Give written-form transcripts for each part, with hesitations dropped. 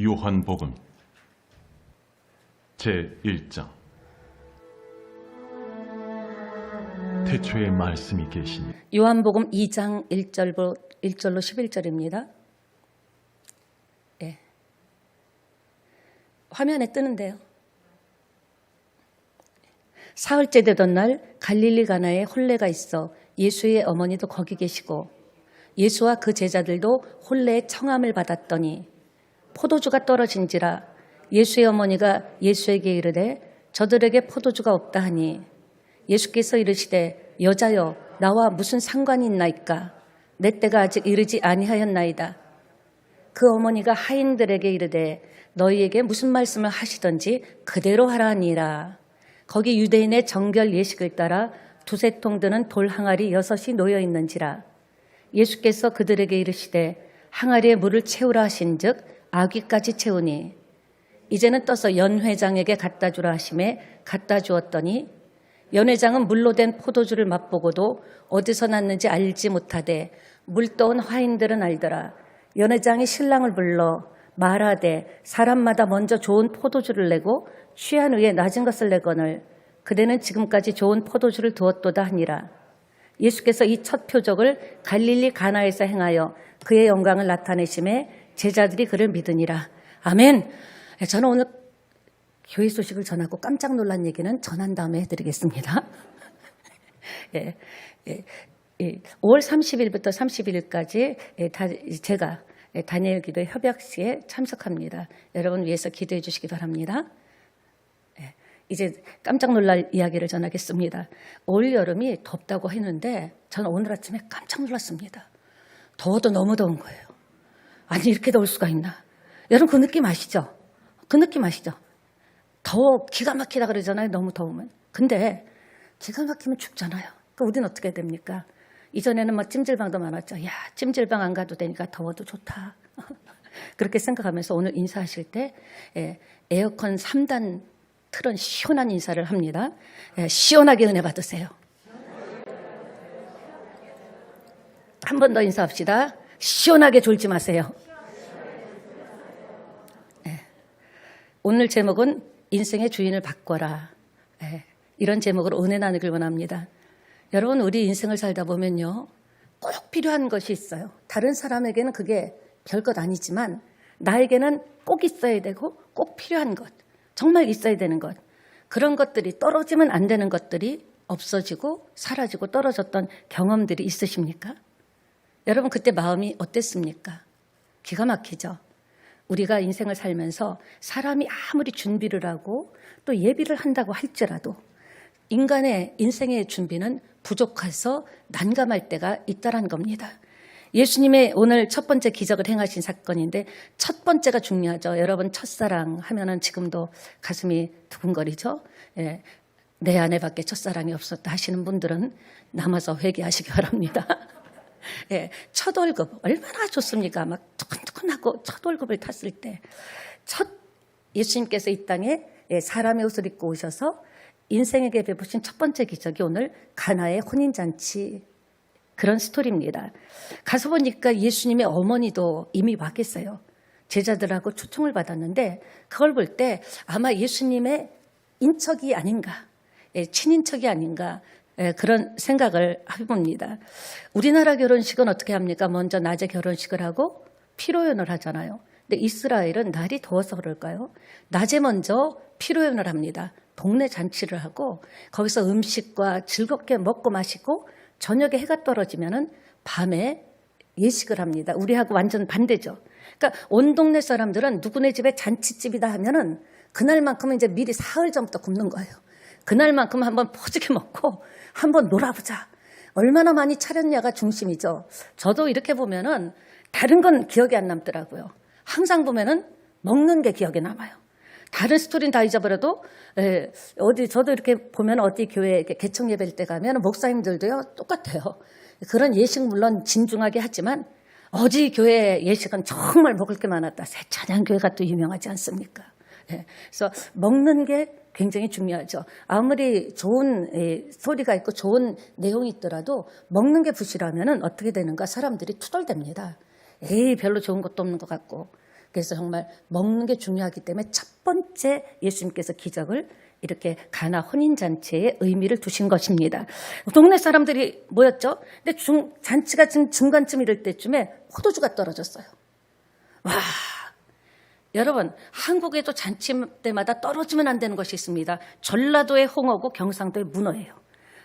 요한복음 제1장. 태초에 말씀이 계시니. 요한복음 2장 1절로 11절입니다. 예. 화면에 뜨는데요. 사흘째 되던 날 갈릴리 가나에 혼례가 있어 예수의 어머니도 거기 계시고 예수와 그 제자들도 혼례의 청함을 받았더니 포도주가 떨어진지라 예수의 어머니가 예수에게 이르되 저들에게 포도주가 없다 하니 예수께서 이르시되 여자여 나와 무슨 상관이 있나이까 내 때가 아직 이르지 아니하였나이다. 그 어머니가 하인들에게 이르되 너희에게 무슨 말씀을 하시던지 그대로 하라 하니라. 거기 유대인의 정결 예식을 따라 두세 통 드는 돌 항아리 6이 놓여 있는지라. 예수께서 그들에게 이르시되 항아리에 물을 채우라 하신즉 아귀까지 채우니 이제는 떠서 연회장에게 갖다 주라 하심에 갖다 주었더니 연회장은 물로 된 포도주를 맛보고도 어디서 났는지 알지 못하되 물 떠온 화인들은 알더라. 연회장이 신랑을 불러 말하되 사람마다 먼저 좋은 포도주를 내고 취한 후에 낮은 것을 내거늘 그대는 지금까지 좋은 포도주를 두었도다 하니라. 예수께서 이 첫 표적을 갈릴리 가나에서 행하여 그의 영광을 나타내심에 제자들이 그를 믿으니라. 아멘. 저는 오늘 교회 소식을 전하고 깜짝 놀란 얘기는 전한 다음에 해드리겠습니다. 예, 5월 30일부터 31일까지 제가 다니엘 기도 협약식에 참석합니다. 여러분 위해서 기도해 주시기 바랍니다. 이제 깜짝 놀랄 이야기를 전하겠습니다. 올 여름이 덥다고 했는데 저는 오늘 아침에 깜짝 놀랐습니다. 더워도 너무 더운 거예요. 아니 이렇게 더울 수가 있나. 여러분 그 느낌 아시죠? 그 느낌 아시죠? 더워 기가 막히다 그러잖아요. 너무 더우면. 근데 기가 막히면 춥잖아요. 그럼 우리는 어떻게 됩니까? 이전에는 막 찜질방도 많았죠. 야 찜질방 안 가도 되니까 더워도 좋다. 그렇게 생각하면서 오늘 인사하실 때 에어컨 3단 틀은 시원한 인사를 합니다. 시원하게 은혜 받으세요. 한 번 더 인사합시다. 시원하게 졸지 마세요. 오늘 제목은 인생의 주인을 바꿔라. 이런 제목으로 은혜 나누길 원합니다. 여러분 우리 인생을 살다 보면요. 꼭 필요한 것이 있어요. 다른 사람에게는 그게 별것 아니지만 나에게는 꼭 있어야 되고 꼭 필요한 것. 정말 있어야 되는 것. 그런 것들이 떨어지면 안 되는 것들이 없어지고 사라지고 떨어졌던 경험들이 있으십니까? 여러분 그때 마음이 어땠습니까? 기가 막히죠. 우리가 인생을 살면서 사람이 아무리 준비를 하고 또 예비를 한다고 할지라도 인간의 인생의 준비는 부족해서 난감할 때가 있다는 겁니다. 예수님의 오늘 첫 번째 기적을 행하신 사건인데 첫 번째가 중요하죠. 여러분 첫사랑 하면은 지금도 가슴이 두근거리죠. 내 아내밖에 첫사랑이 없었다 하시는 분들은 남아서 회개하시기 바랍니다. 첫 월급 얼마나 좋습니까? 막 두근두근하고 첫 월급을 탔을 때 예수님께서 이 땅에 사람의 옷을 입고 오셔서 인생에게 베푸신 첫 번째 기적이 오늘 가나의 혼인잔치 그런 스토리입니다. 가서 보니까 예수님의 어머니도 이미 와 계세요. 제자들하고 초청을 받았는데 그걸 볼 때 아마 예수님의 인척이 아닌가, 친인척이 아닌가 그런 생각을 해봅니다. 우리나라 결혼식은 어떻게 합니까? 먼저 낮에 결혼식을 하고 피로연을 하잖아요. 근데 이스라엘은 날이 더워서 그럴까요? 낮에 먼저 피로연을 합니다. 동네 잔치를 하고 거기서 음식과 즐겁게 먹고 마시고 저녁에 해가 떨어지면은 밤에 예식을 합니다. 우리하고 완전 반대죠. 그러니까 온 동네 사람들은 누구네 집에 잔치집이다 하면은 그날만큼은 이제 미리 사흘 전부터 굶는 거예요. 그날만큼 한번 포지게 먹고 한번 놀아보자. 얼마나 많이 차렸냐가 중심이죠. 저도 이렇게 보면은 다른 건 기억이 안 남더라고요. 항상 보면은 먹는 게 기억에 남아요. 다른 스토리는 다 잊어버려도 저도 이렇게 보면 어디 교회 개청 예배일 때 가면 목사님들도요 똑같아요. 그런 예식 물론 진중하게 하지만 어디 교회 예식은 정말 먹을 게 많았다. 새찬양교회가 또 유명하지 않습니까? 그래서 먹는 게 굉장히 중요하죠. 아무리 좋은 소리가 있고 좋은 내용이 있더라도 먹는 게 부실하면 어떻게 되는가? 사람들이 투덜댑니다. 에이 별로 좋은 것도 없는 것 같고 그래서 정말 먹는 게 중요하기 때문에 첫 번째 예수님께서 기적을 이렇게 가나 혼인잔치에 의미를 두신 것입니다. 동네 사람들이 모였죠. 근데 잔치가 지금 중간쯤 이럴 때쯤에 포도주가 떨어졌어요. 와, 여러분, 한국에도 잔치 때마다 떨어지면 안 되는 것이 있습니다. 전라도의 홍어고 경상도의 문어예요.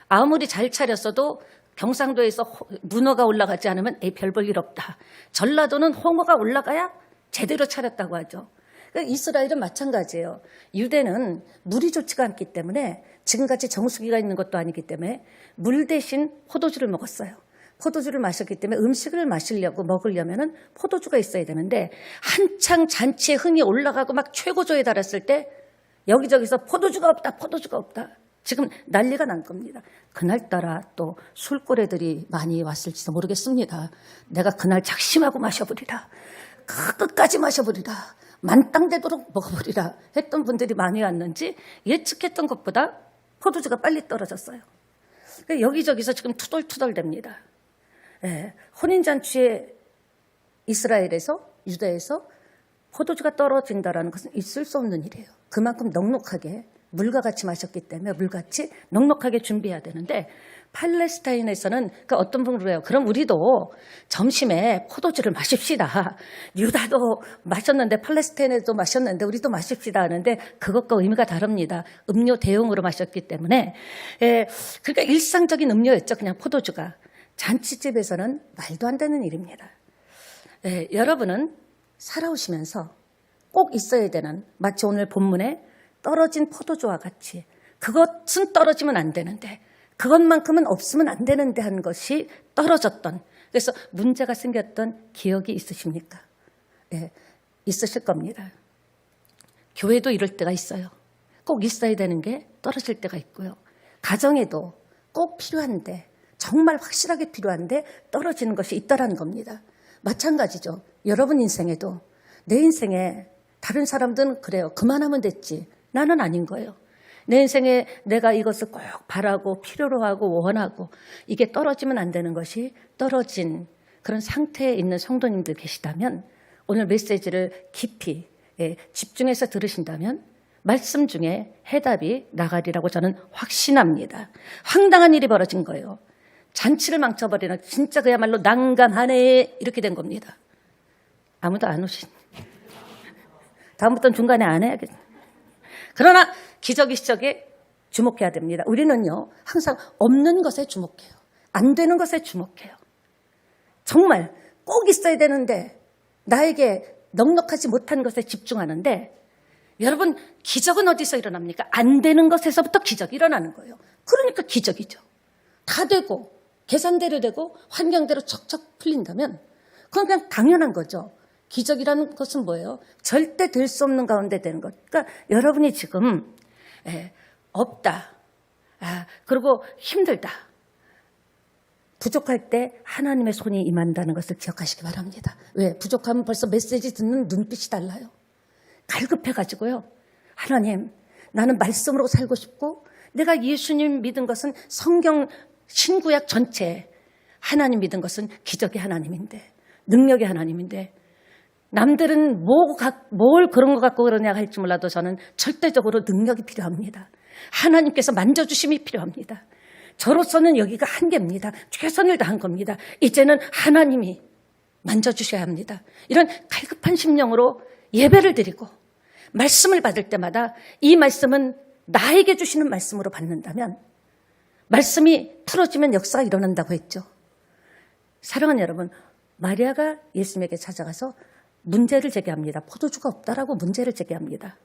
아무리 잘 차렸어도 경상도에서 문어가 올라가지 않으면 별 볼 일 없다. 전라도는 홍어가 올라가야 제대로 차렸다고 하죠. 이스라엘은 마찬가지예요. 유대는 물이 좋지가 않기 때문에 지금같이 정수기가 있는 것도 아니기 때문에 물 대신 포도주를 먹었어요. 포도주를 마셨기 때문에 음식을 먹으려면 포도주가 있어야 되는데 한창 잔치의 흥이 올라가고 막 최고조에 달했을 때 여기저기서 포도주가 없다. 지금 난리가 난 겁니다. 그날따라 또 술꼬래들이 많이 왔을지도 모르겠습니다. 내가 그날 작심하고 마셔버리라. 끝까지 마셔버리라. 만땅 되도록 먹어버리라 했던 분들이 많이 왔는지 예측했던 것보다 포도주가 빨리 떨어졌어요. 여기저기서 지금 투덜투덜됩니다. 혼인잔치에 이스라엘에서 유다에서 포도주가 떨어진다는 것은 있을 수 없는 일이에요. 그만큼 넉넉하게 물과 같이 마셨기 때문에 물같이 넉넉하게 준비해야 되는데 팔레스타인에서는 어떤 분이 그래요. 그럼 우리도 점심에 포도주를 마십시다. 유다도 마셨는데 팔레스타인에도 마셨는데 우리도 마십시다 하는데 그것과 의미가 다릅니다. 음료 대용으로 마셨기 때문에 그러니까 일상적인 음료였죠. 그냥 포도주가. 잔치집에서는 말도 안 되는 일입니다. 여러분은 살아오시면서 꼭 있어야 되는 마치 오늘 본문에 떨어진 포도주와 같이 그것은 떨어지면 안 되는데 그것만큼은 없으면 안 되는데 한 것이 떨어졌던 그래서 문제가 생겼던 기억이 있으십니까? 있으실 겁니다. 교회도 이럴 때가 있어요. 꼭 있어야 되는 게 떨어질 때가 있고요. 가정에도 꼭 필요한데 정말 확실하게 필요한데 떨어지는 것이 있다라는 겁니다. 마찬가지죠. 여러분 인생에도 내 인생에 다른 사람들은 그래요. 그만하면 됐지. 나는 아닌 거예요. 내 인생에 내가 이것을 꼭 바라고 필요로 하고 원하고 이게 떨어지면 안 되는 것이 떨어진 그런 상태에 있는 성도님들 계시다면 오늘 메시지를 깊이 집중해서 들으신다면 말씀 중에 해답이 나가리라고 저는 확신합니다. 황당한 일이 벌어진 거예요. 잔치를 망쳐버리는 진짜 그야말로 난감하네 이렇게 된 겁니다. 아무도 안 오신. 다음부터는 중간에 안 해야겠네. 그러나 기적이 시적에 주목해야 됩니다. 우리는요 항상 없는 것에 주목해요. 안 되는 것에 주목해요. 정말 꼭 있어야 되는데 나에게 넉넉하지 못한 것에 집중하는데 여러분 기적은 어디서 일어납니까? 안 되는 것에서부터 기적이 일어나는 거예요. 그러니까 기적이죠. 다 되고 계산대로 되고 환경대로 척척 풀린다면 그건 그냥 당연한 거죠. 기적이라는 것은 뭐예요? 절대 될 수 없는 가운데 되는 것. 그러니까 여러분이 지금 없다. 그리고 힘들다. 부족할 때 하나님의 손이 임한다는 것을 기억하시기 바랍니다. 왜? 부족하면 벌써 메시지 듣는 눈빛이 달라요. 갈급해가지고요. 하나님, 나는 말씀으로 살고 싶고 내가 예수님 믿은 것은 성경 신구약 전체 하나님 믿은 것은 기적의 하나님인데 능력의 하나님인데 남들은 뭘 그런 것 갖고 그러냐 할지 몰라도 저는 절대적으로 능력이 필요합니다. 하나님께서 만져주심이 필요합니다. 저로서는 여기가 한계입니다. 최선을 다한 겁니다. 이제는 하나님이 만져주셔야 합니다. 이런 갈급한 심령으로 예배를 드리고 말씀을 받을 때마다 이 말씀은 나에게 주시는 말씀으로 받는다면 말씀이 풀어지면 역사가 일어난다고 했죠. 사랑하는 여러분, 마리아가 예수님에게 찾아가서 문제를 제기합니다. 포도주가 없다라고 문제를 제기합니다.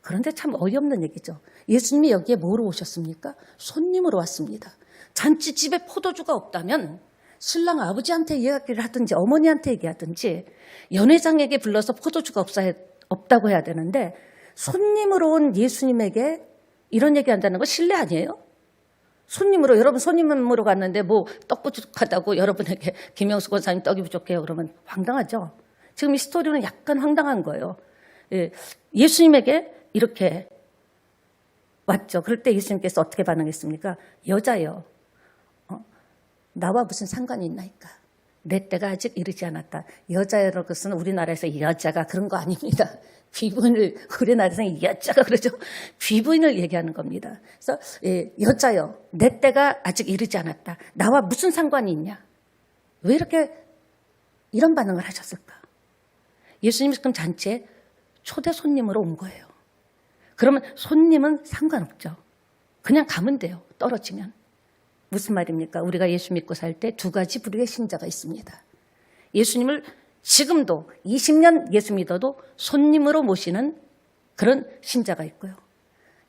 그런데 참 어이없는 얘기죠. 예수님이 여기에 뭐로 오셨습니까? 손님으로 왔습니다. 잔치집에 포도주가 없다면 신랑 아버지한테 이야기를 하든지 어머니한테 얘기하든지 연회장에게 불러서 포도주가 없다고 해야 되는데 손님으로 온 예수님에게 이런 얘기한다는 거 실례 아니에요? 손님으로, 여러분 손님으로 갔는데 뭐 떡 부족하다고 여러분에게 김영수 권사님 떡이 부족해요 그러면 황당하죠. 지금 이 스토리는 약간 황당한 거예요. 예수님에게 이렇게 왔죠. 그럴 때 예수님께서 어떻게 반응했습니까? 여자여, 나와 무슨 상관이 있나이까? 내 때가 아직 이르지 않았다. 여자라는 것은 우리나라에서 여자가 그런 거 아닙니다. 귀부인을 우리나라에서는 여자가 그러죠. 귀부인을 얘기하는 겁니다. 그래서 여자여, 내 때가 아직 이르지 않았다. 나와 무슨 상관이 있냐? 왜 이렇게 이런 반응을 하셨을까? 예수님이 지금 잔치에 초대 손님으로 온 거예요. 그러면 손님은 상관없죠. 그냥 가면 돼요. 떨어지면. 무슨 말입니까? 우리가 예수 믿고 살 때 두 가지 부류의 신자가 있습니다. 예수님을 지금도 20년 예수 믿어도 손님으로 모시는 그런 신자가 있고요.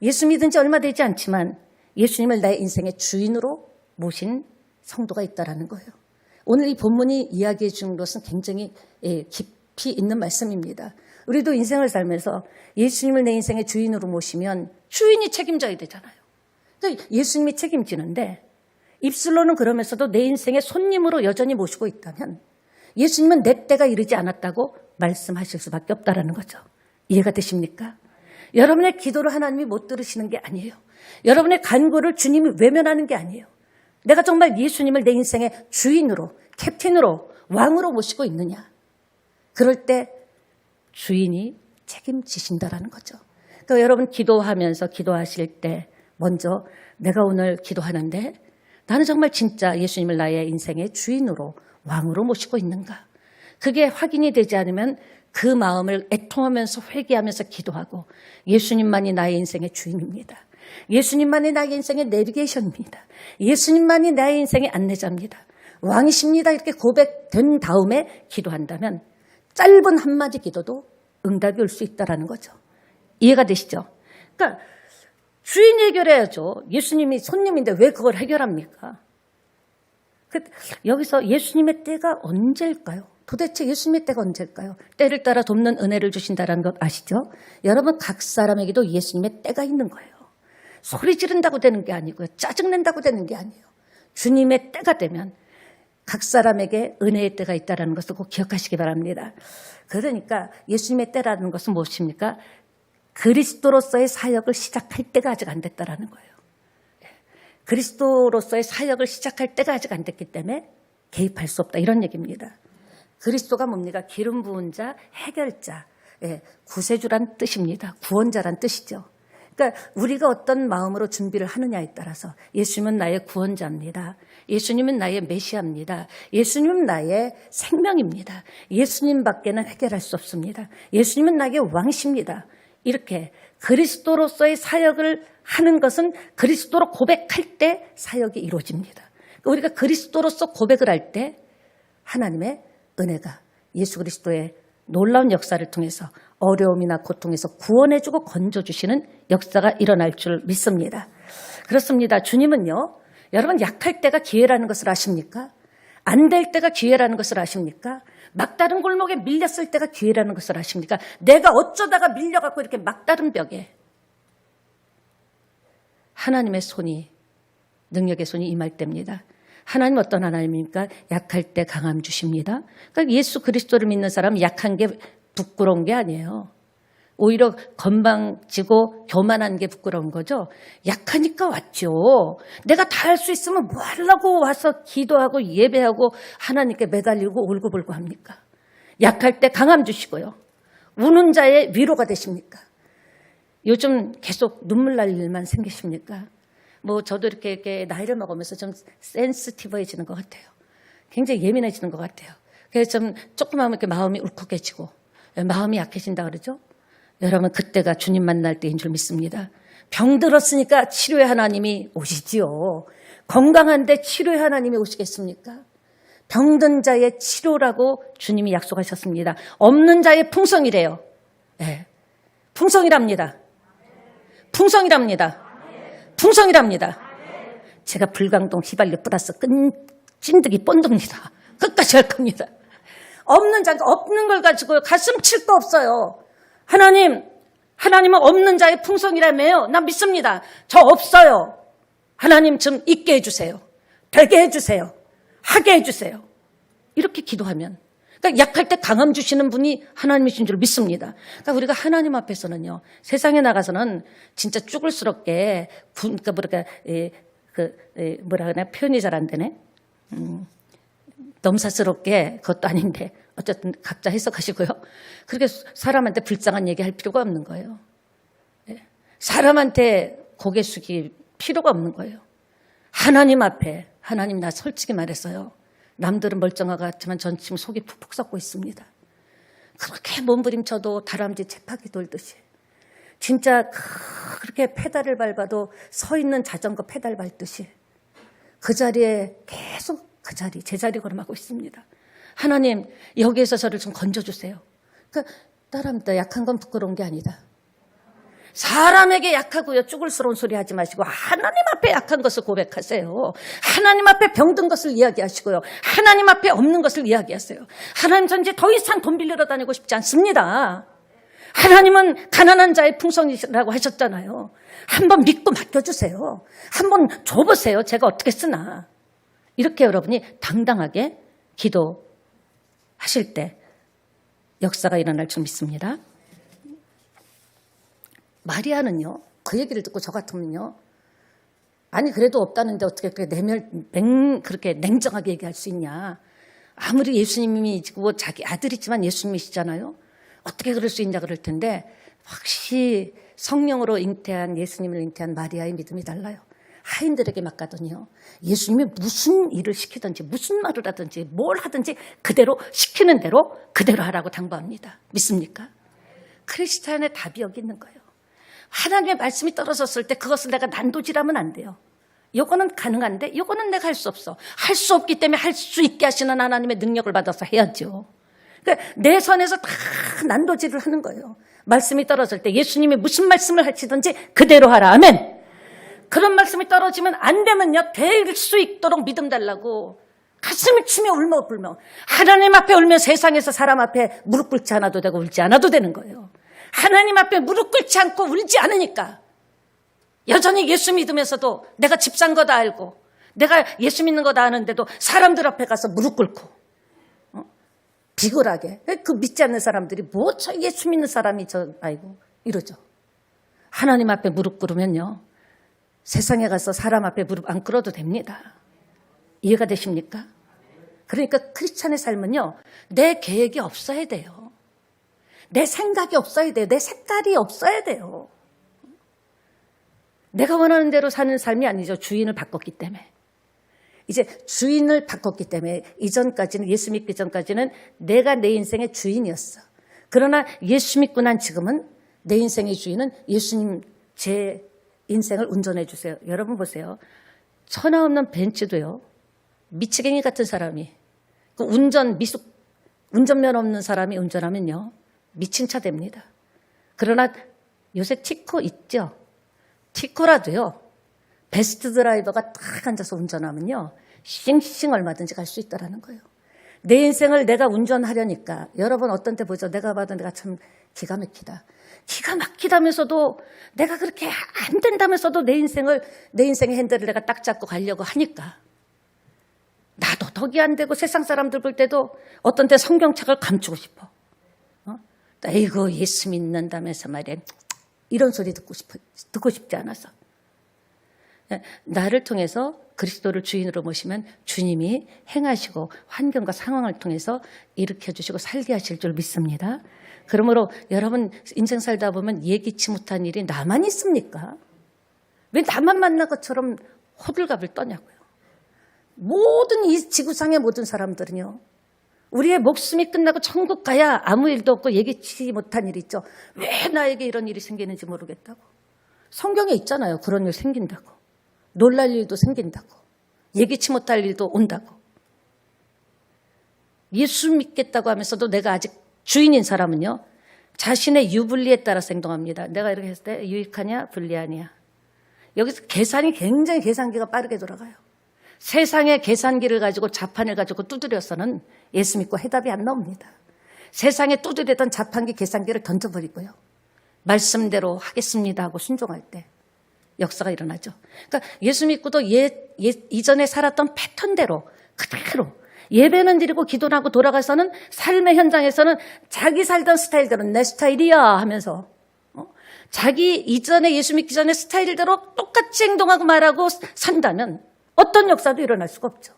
예수 믿은 지 얼마 되지 않지만 예수님을 나의 인생의 주인으로 모신 성도가 있다는 거예요. 오늘 이 본문이 이야기해 주는 것은 굉장히 깊이 있는 말씀입니다. 우리도 인생을 살면서 예수님을 내 인생의 주인으로 모시면 주인이 책임져야 되잖아요. 그러니까 예수님이 책임지는데 입술로는 그러면서도 내 인생의 손님으로 여전히 모시고 있다면 예수님은 내 때가 이르지 않았다고 말씀하실 수밖에 없다는 거죠. 이해가 되십니까? 여러분의 기도를 하나님이 못 들으시는 게 아니에요. 여러분의 간구를 주님이 외면하는 게 아니에요. 내가 정말 예수님을 내 인생의 주인으로, 캡틴으로, 왕으로 모시고 있느냐. 그럴 때 주인이 책임지신다라는 거죠. 그러니까 여러분 기도하면서 기도하실 때 먼저 내가 오늘 기도하는데 나는 정말 진짜 예수님을 나의 인생의 주인으로 왕으로 모시고 있는가? 그게 확인이 되지 않으면 그 마음을 애통하면서 회개하면서 기도하고 예수님만이 나의 인생의 주인입니다. 예수님만이 나의 인생의 내비게이션입니다. 예수님만이 나의 인생의 안내자입니다. 왕이십니다. 이렇게 고백된 다음에 기도한다면 짧은 한마디 기도도 응답이 올 수 있다는 거죠. 이해가 되시죠? 그러니까 주인 해결해야죠. 예수님이 손님인데 왜 그걸 해결합니까? 여기서 예수님의 때가 언제일까요? 도대체 예수님의 때가 언제일까요? 때를 따라 돕는 은혜를 주신다는 것 아시죠? 여러분 각 사람에게도 예수님의 때가 있는 거예요. 소리 지른다고 되는 게 아니고요. 짜증낸다고 되는 게 아니에요. 주님의 때가 되면 각 사람에게 은혜의 때가 있다는 것을 꼭 기억하시기 바랍니다. 그러니까 예수님의 때라는 것은 무엇입니까? 그리스도로서의 사역을 시작할 때가 아직 안 됐다는 거예요. 그리스도로서의 사역을 시작할 때가 아직 안 됐기 때문에 개입할 수 없다. 이런 얘기입니다. 그리스도가 뭡니까? 기름 부은 자, 해결자, 구세주란 뜻입니다. 구원자란 뜻이죠. 그러니까 우리가 어떤 마음으로 준비를 하느냐에 따라서 예수님은 나의 구원자입니다. 예수님은 나의 메시아입니다. 예수님은 나의 생명입니다. 예수님 밖에는 해결할 수 없습니다. 예수님은 나의 왕이십니다. 이렇게 그리스도로서의 사역을 하는 것은 그리스도로 고백할 때 사역이 이루어집니다. 그러니까 우리가 그리스도로서 고백을 할 때 하나님의 은혜가 예수 그리스도의 놀라운 역사를 통해서 어려움이나 고통에서 구원해주고 건져주시는 역사가 일어날 줄 믿습니다. 그렇습니다. 주님은요, 여러분 약할 때가 기회라는 것을 아십니까? 안 될 때가 기회라는 것을 아십니까? 막다른 골목에 밀렸을 때가 기회라는 것을 아십니까? 내가 어쩌다가 밀려갖고 이렇게 막다른 벽에 하나님의 손이, 능력의 손이 임할 때입니다. 하나님 어떤 하나님입니까? 약할 때 강함 주십니다. 그러니까 예수 그리스도를 믿는 사람은 약한 게 부끄러운 게 아니에요. 오히려 건방지고 교만한 게 부끄러운 거죠. 약하니까 왔죠. 내가 다 할 수 있으면 뭐 하려고 와서 기도하고 예배하고 하나님께 매달리고 울고불고 합니까? 약할 때 강함 주시고요. 우는 자의 위로가 되십니까? 요즘 계속 눈물 날 일만 생기십니까? 뭐 저도 이렇게 나이를 먹으면서 좀 센시티브해지는 것 같아요. 굉장히 예민해지는 것 같아요. 그래서 좀 조금 하면 이렇게 마음이 울컥해지고 마음이 약해진다 그러죠. 여러분 그때가 주님 만날 때인 줄 믿습니다. 병들었으니까 치료의 하나님이 오시지요. 건강한데 치료의 하나님이 오시겠습니까? 병든 자의 치료라고 주님이 약속하셨습니다. 없는 자의 풍성이래요. 네. 풍성이랍니다. 풍성이랍니다. 풍성이랍니다. 제가 불광동 휘발유 플러스 찐득이 본드입니다. 끝까지 할 겁니다. 없는 자가 없는 걸 가지고 가슴 칠 거 없어요. 하나님은 없는 자의 풍성이라며요. 난 믿습니다. 저 없어요. 하나님 좀 있게 해주세요. 되게 해주세요. 하게 해주세요. 이렇게 기도하면, 그러니까 약할 때 강함 주시는 분이 하나님이신 줄 믿습니다. 그러니까 우리가 하나님 앞에서는요, 세상에 나가서는 진짜 쭈글스럽게, 그러니까 뭐라 그러나 표현이 잘 안 되네. 넘사스럽게 그것도 아닌데 어쨌든 각자 해석하시고요. 그렇게 사람한테 불쌍한 얘기할 필요가 없는 거예요. 사람한테 고개 숙일 필요가 없는 거예요. 하나님 앞에, 하나님 나 솔직히 말했어요. 남들은 멀쩡한 것 같지만 전 지금 속이 푹푹 썩고 있습니다. 그렇게 몸부림쳐도 다람쥐 쳇바퀴 돌듯이 진짜 그렇게 페달을 밟아도 서 있는 자전거 페달 밟듯이 그 자리에 계속 그 자리, 제자리 걸음하고 있습니다. 하나님 여기에서 저를 좀 건져주세요. 그러니까 따라합니다. 약한 건 부끄러운 게 아니다. 사람에게 약하고요 쭈글스러운 소리 하지 마시고 하나님 앞에 약한 것을 고백하세요. 하나님 앞에 병든 것을 이야기하시고요. 하나님 앞에 없는 것을 이야기하세요. 하나님 전 이제 더 이상 돈 빌리러 다니고 싶지 않습니다. 하나님은 가난한 자의 풍성이라고 하셨잖아요. 한번 믿고 맡겨주세요. 한번 줘보세요. 제가 어떻게 쓰나. 이렇게 여러분이 당당하게 기도하실 때 역사가 일어날 줄 믿습니다. 마리아는요, 그 얘기를 듣고 저 같으면요, 아니 그래도 없다는데 어떻게 그렇게 냉정하게 얘기할 수 있냐. 아무리 예수님이고 자기 아들이지만 예수님이시잖아요. 어떻게 그럴 수 있냐 그럴 텐데 확실히 성령으로 잉태한 예수님을 잉태한 마리아의 믿음이 달라요. 하인들에게 맡가더니요, 예수님이 무슨 일을 시키든지 무슨 말을 하든지 뭘 하든지 그대로 시키는 대로 그대로 하라고 당부합니다. 믿습니까? 크리스찬의 답이 여기 있는 거예요. 하나님의 말씀이 떨어졌을 때 그것을 내가 난도질하면 안 돼요. 요거는 가능한데 요거는 내가 할 수 없어. 할 수 없기 때문에 할 수 있게 하시는 하나님의 능력을 받아서 해야죠. 그러니까 내 선에서 다 난도질을 하는 거예요. 말씀이 떨어질 때 예수님이 무슨 말씀을 하시든지 그대로 하라. 아멘. 그런 말씀이 떨어지면 안 되면요, 될 수 있도록 믿음 달라고 가슴을 치며 울며 하나님 앞에 울면 세상에서 사람 앞에 무릎 꿇지 않아도 되고 울지 않아도 되는 거예요. 하나님 앞에 무릎 꿇지 않고 울지 않으니까 여전히 예수 믿으면서도 내가 집 산 거 다 알고 내가 예수 믿는 거 다 아는데도 사람들 앞에 가서 무릎 꿇고 비굴하게 그 믿지 않는 사람들이 뭐 저 예수 믿는 사람이 아이고 이러죠. 하나님 앞에 무릎 꿇으면요, 세상에 가서 사람 앞에 무릎 안 꿇어도 됩니다. 이해가 되십니까? 그러니까 크리스찬의 삶은요, 내 계획이 없어야 돼요. 내 생각이 없어야 돼요. 내 색깔이 없어야 돼요. 내가 원하는 대로 사는 삶이 아니죠. 주인을 바꿨기 때문에. 이제 주인을 바꿨기 때문에 이전까지는, 예수 믿기 전까지는 내가 내 인생의 주인이었어. 그러나 예수 믿고 난 지금은 내 인생의 주인은 예수님, 제 인생을 운전해 주세요. 여러분 보세요. 천하 없는 벤츠도요, 미치갱이 같은 사람이 그 운전면 없는 사람이 운전하면요, 미친 차 됩니다. 그러나 요새 티코 있죠? 티코라도요, 베스트 드라이버가 딱 앉아서 운전하면요, 싱싱 얼마든지 갈 수 있다는 거예요. 내 인생을 내가 운전하려니까, 여러분 어떤 때 보죠? 내가 봐도 내가 참 기가 막히다. 기가 막히다면서도 내가 그렇게 안 된다면서도 내 인생의 핸들을 내가 딱 잡고 가려고 하니까 나도 덕이 안 되고 세상 사람들 볼 때도 어떤 때 성경책을 감추고 싶어. 이거 예수 믿는다면서 말이야. 이런 소리 듣고 싶지 않아서. 나를 통해서 그리스도를 주인으로 모시면 주님이 행하시고 환경과 상황을 통해서 일으켜주시고 살게 하실 줄 믿습니다. 그러므로 여러분 인생 살다 보면 예기치 못한 일이 나만 있습니까? 왜 나만 만난 것처럼 호들갑을 떠냐고요. 모든 이 지구상의 모든 사람들은요, 우리의 목숨이 끝나고 천국 가야 아무 일도 없고 예기치 못한 일이 있죠. 왜 나에게 이런 일이 생기는지 모르겠다고. 성경에 있잖아요. 그런 일 생긴다고. 놀랄 일도 생긴다고. 예기치 못할 일도 온다고. 예수 믿겠다고 하면서도 내가 아직 주인인 사람은요, 자신의 유불리에 따라서 행동합니다. 내가 이렇게 했을 때 유익하냐 불리하냐. 여기서 굉장히 계산기가 빠르게 돌아가요. 세상의 계산기를 가지고 자판을 가지고 두드려서는 예수 믿고 해답이 안 나옵니다. 세상에 두드리던 자판기 계산기를 던져버리고요, 말씀대로 하겠습니다 하고 순종할 때 역사가 일어나죠. 그러니까 예수 믿고도 이전에 살았던 패턴대로 그대로 예배는 드리고 기도를 하고 돌아가서는 삶의 현장에서는 자기 살던 스타일대로 내 스타일이야 하면서 자기 이전에 예수 믿기 전에 스타일대로 똑같이 행동하고 말하고 산다면 어떤 역사도 일어날 수가 없죠.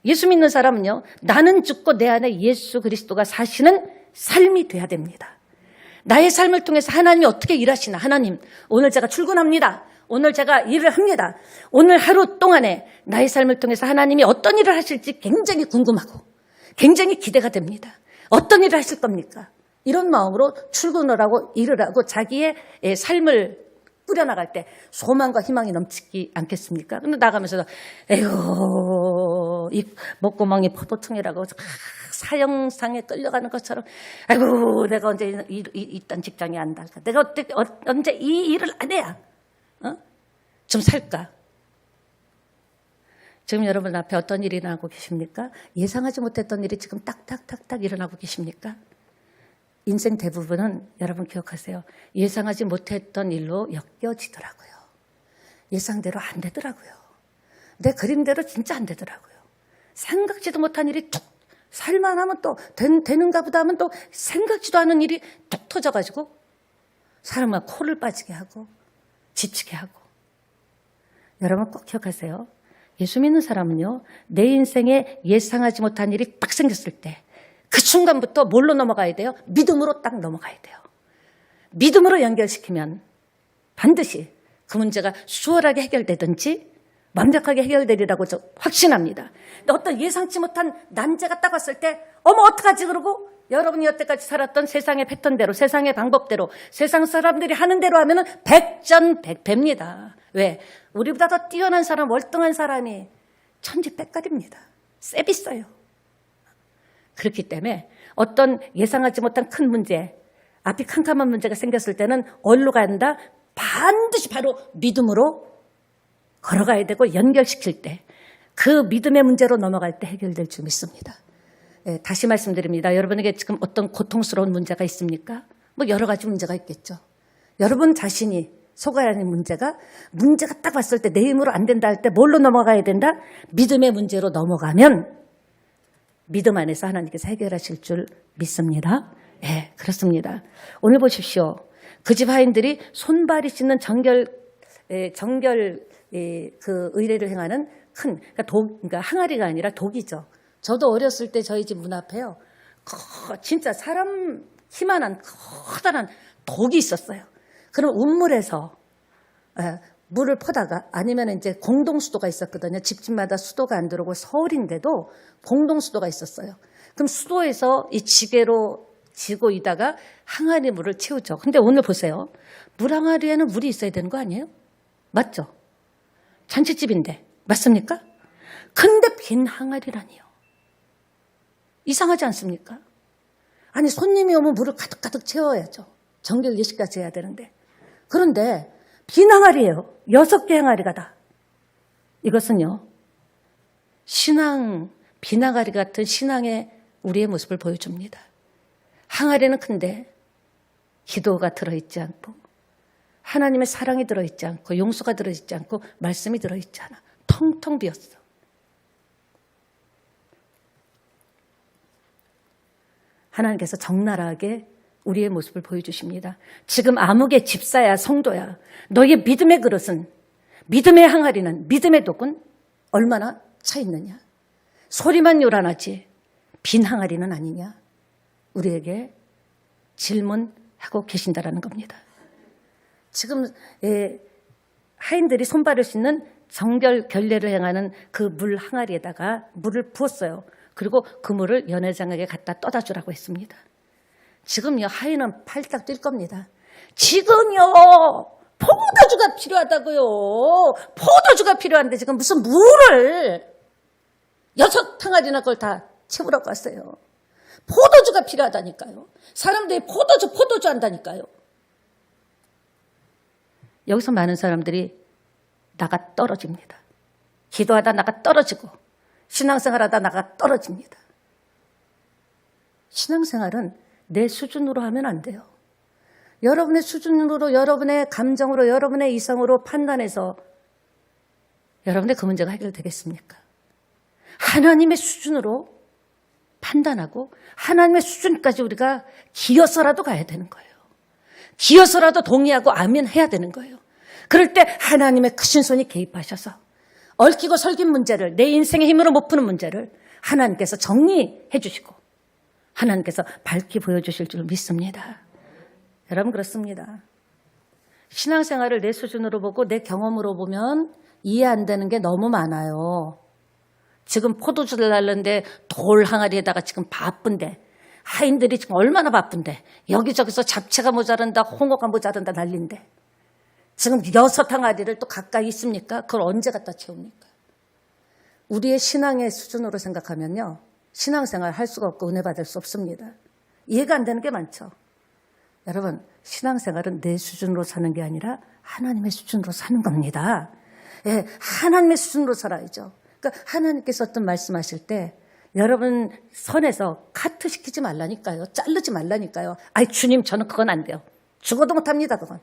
예수 믿는 사람은요, 나는 죽고 내 안에 예수 그리스도가 사시는 삶이 돼야 됩니다. 나의 삶을 통해서 하나님이 어떻게 일하시나. 하나님, 오늘 제가 출근합니다. 오늘 제가 일을 합니다. 오늘 하루 동안에 나의 삶을 통해서 하나님이 어떤 일을 하실지 굉장히 궁금하고 굉장히 기대가 됩니다. 어떤 일을 하실 겁니까? 이런 마음으로 출근을 하고 일을 하고 자기의 삶을 꾸려나갈 때 소망과 희망이 넘치지 않겠습니까? 근데 나가면서 에휴, 이 목구멍이 포도청이라고 사형상에 끌려가는 것처럼 아이고, 내가 언제 이딴 직장에 앉을까? 내가 언제 이 일을 안 해야 좀 살까? 지금 여러분 앞에 어떤 일이 일어나고 계십니까? 예상하지 못했던 일이 지금 딱딱딱딱 일어나고 계십니까? 인생 대부분은 여러분 기억하세요. 예상하지 못했던 일로 엮여지더라고요. 예상대로 안 되더라고요. 내 그림대로 진짜 안 되더라고요. 생각지도 못한 일이 툭, 살만하면 또 되는가 보다 하면 또 생각지도 않은 일이 툭 터져가지고 사람은 코를 빠지게 하고 지치게 하고. 여러분 꼭 기억하세요. 예수 믿는 사람은요, 내 인생에 예상하지 못한 일이 딱 생겼을 때 그 순간부터 뭘로 넘어가야 돼요? 믿음으로 딱 넘어가야 돼요. 믿음으로 연결시키면 반드시 그 문제가 수월하게 해결되든지 완벽하게 해결되리라고 저 확신합니다. 근데 어떤 예상치 못한 난제가 딱 왔을 때 어머 어떡하지 그러고 여러분이 여태까지 살았던 세상의 패턴대로 세상의 방법대로 세상 사람들이 하는 대로 하면은 백전백패입니다. 왜? 우리보다 더 뛰어난 사람, 월등한 사람이 천지백갈입니다. 쎄비싸요. 그렇기 때문에 어떤 예상하지 못한 큰 문제, 앞이 캄캄한 문제가 생겼을 때는 어디로 간다? 반드시 바로 믿음으로 걸어가야 되고 연결시킬 때 그 믿음의 문제로 넘어갈 때 해결될 줄 믿습니다. 다시 말씀드립니다. 여러분에게 지금 어떤 고통스러운 문제가 있습니까? 뭐 여러 가지 문제가 있겠죠. 여러분 자신이 속아야 하는 문제가 딱 왔을 때 내 힘으로 안 된다 할 때 뭘로 넘어가야 된다? 믿음의 문제로 넘어가면 믿음 안에서 하나님께서 해결하실 줄 믿습니다. 네, 그렇습니다. 오늘 보십시오. 그 집 하인들이 손발이 씻는 정결 그 의례를 행하는 그러니까 항아리가 아니라 독이죠. 저도 어렸을 때 저희 집 문 앞에요. 진짜 사람 키만한 커다란 독이 있었어요. 그럼 운물에서 물을 퍼다가 아니면 이제 공동수도가 있었거든요. 집집마다 수도가 안 들어오고 서울인데도 공동수도가 있었어요. 그럼 수도에서 이 지게로 지고 있다가 항아리 물을 채우죠. 근데 오늘 보세요. 물 항아리에는 물이 있어야 되는 거 아니에요? 맞죠? 잔치집인데 맞습니까? 근데 빈 항아리라니요. 이상하지 않습니까? 아니 손님이 오면 물을 가득가득 채워야죠. 정결 예식까지 해야 되는데. 그런데 빈 항아리예요. 6개 항아리가 다. 이것은요. 신앙, 빈 항아리 같은 신앙의 우리의 모습을 보여줍니다. 항아리는 큰데 기도가 들어있지 않고 하나님의 사랑이 들어있지 않고 용서가 들어있지 않고 말씀이 들어있지 않아. 텅텅 비었어. 하나님께서 적나라하게 우리의 모습을 보여주십니다. 지금 아무개 집사야 성도야. 너의 믿음의 그릇은 믿음의 항아리는 믿음의 독은 얼마나 차 있느냐. 소리만 요란하지 빈 항아리는 아니냐. 우리에게 질문하고 계신다라는 겁니다. 지금 하인들이 손발을 씻는 정결 결례를 행하는 그 물 항아리에다가 물을 부었어요. 그리고 그 물을 연회장에게 갖다 떠다 주라고 했습니다. 지금요 하인은 팔딱 뛸 겁니다. 지금요 포도주가 필요하다고요. 포도주가 필요한데 지금 무슨 물을 6항아리나 그걸 다 채우러 갔어요. 포도주가 필요하다니까요. 사람들이 포도주 한다니까요. 여기서 많은 사람들이 나가 떨어집니다. 기도하다 나가 떨어지고 신앙생활하다 나가 떨어집니다. 신앙생활은 내 수준으로 하면 안 돼요. 여러분의 수준으로, 여러분의 감정으로, 여러분의 이성으로 판단해서 여러분의 그 문제가 해결되겠습니까? 하나님의 수준으로 판단하고 하나님의 수준까지 우리가 기어서라도 가야 되는 거예요. 기어서라도 동의하고 아멘 해야 되는 거예요. 그럴 때 하나님의 크신 손이 개입하셔서 얽히고 설긴 문제를, 내 인생의 힘으로 못 푸는 문제를 하나님께서 정리해 주시고 하나님께서 밝히 보여주실 줄 믿습니다. 여러분 그렇습니다. 신앙생활을 내 수준으로 보고 내 경험으로 보면 이해 안 되는 게 너무 많아요. 지금 포도주를 날는데 돌 항아리에다가 지금 바쁜데 하인들이 지금 얼마나 바쁜데 여기저기서 잡채가 모자란다 홍어가 모자란다 난린데 지금 6항아리를 또 가까이 있습니까? 그걸 언제 갖다 채웁니까? 우리의 신앙의 수준으로 생각하면요. 신앙생활 할 수가 없고 은혜 받을 수 없습니다. 이해가 안 되는 게 많죠. 여러분 신앙생활은 내 수준으로 사는 게 아니라 하나님의 수준으로 사는 겁니다. 예, 하나님의 수준으로 살아야죠. 그러니까 하나님께서 어떤 말씀하실 때 여러분 선에서 카트 시키지 말라니까요. 자르지 말라니까요. 아이 주님 저는 그건 안 돼요. 죽어도 못합니다. 그건.